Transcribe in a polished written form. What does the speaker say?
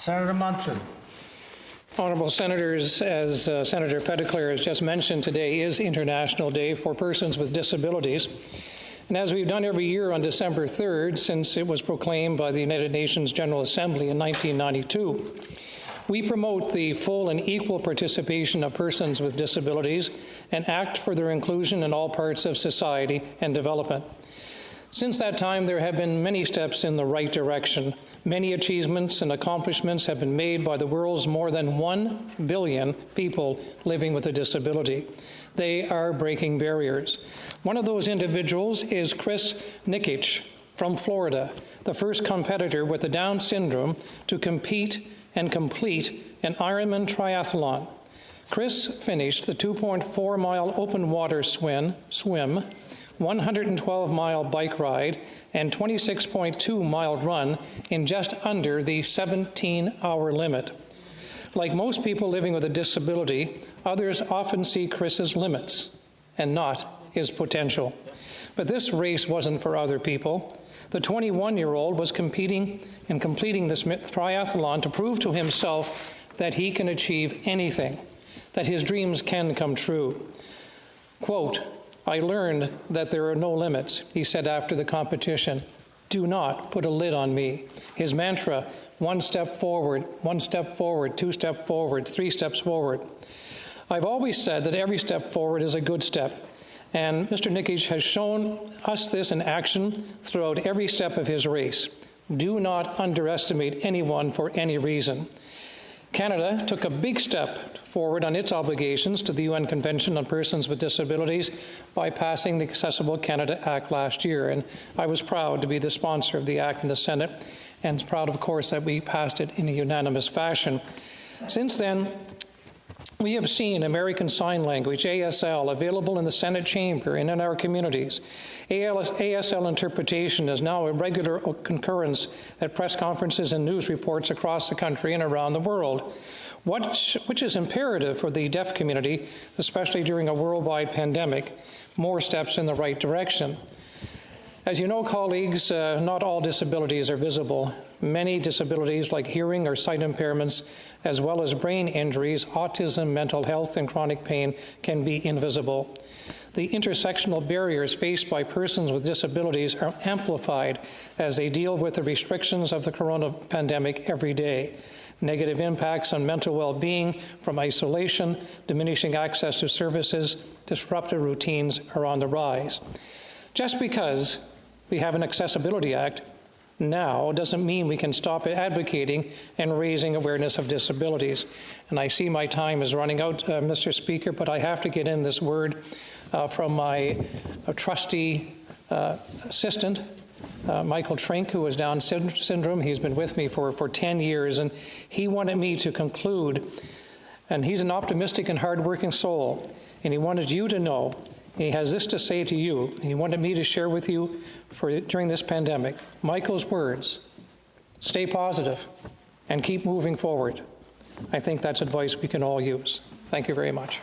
Senator Munson. Honourable Senators, as Senator Petitclerc has just mentioned, today is International Day for Persons with Disabilities. And as we've done every year on December 3rd, since it was proclaimed by the United Nations General Assembly in 1992, we promote the full and equal participation of persons with disabilities and act for their inclusion in all parts of society and development. Since that time, there have been many steps in the right direction. Many achievements and accomplishments have been made by the world's more than 1 billion people living with a disability. They are breaking barriers. One of those individuals is Chris Nickich from Florida, the first competitor with the Down syndrome to compete and complete an Ironman triathlon. Chris finished the 2.4-mile open water swim, 112-mile bike ride, and 26.2-mile run in just under the 17-hour limit. Like most people living with a disability, others often see Chris's limits and not his potential. But this race wasn't for other people. The 21-year-old was competing and completing this triathlon to prove to himself that he can achieve anything, that his dreams can come true. Quote, "I learned that there are no limits," he said after the competition. "Do not put a lid on me." His mantra, 1 step forward, 1 step forward, 2 steps forward, 3 steps forward. I've always said that every step forward is a good step, and Mr. Nickich has shown us this in action throughout every step of his race. Do not underestimate anyone for any reason. Canada took a big step forward on its obligations to the UN Convention on Persons with Disabilities by passing the Accessible Canada Act last year, and I was proud to be the sponsor of the Act in the Senate, and proud, of course, that we passed it in a unanimous fashion. Since then, we have seen American Sign Language, ASL, available in the Senate chamber and in our communities. ASL interpretation is now a regular concurrence at press conferences and news reports across the country and around the world, which is imperative for the deaf community, especially during a worldwide pandemic. More steps in the right direction. As you know, colleagues, not all disabilities are visible. Many disabilities like hearing or sight impairments, as well as brain injuries, autism, mental health, and chronic pain can be invisible. The intersectional barriers faced by persons with disabilities are amplified as they deal with the restrictions of the corona pandemic every day. Negative impacts on mental well-being from isolation, diminishing access to services, disruptive routines are on the rise. Just because we have an Accessibility Act now doesn't mean we can stop advocating and raising awareness of disabilities. And I see my time is running out, Mr. Speaker, but I have to get in this word from my trusty assistant, Michael Trink, who has Down syndrome. He's been with me for 10 years, and he wanted me to conclude, and he's an optimistic and hardworking soul, and he wanted you to know, he has this to say to you, and he wanted me to share with you during this pandemic. Michael's words, stay positive and keep moving forward. I think that's advice we can all use. Thank you very much.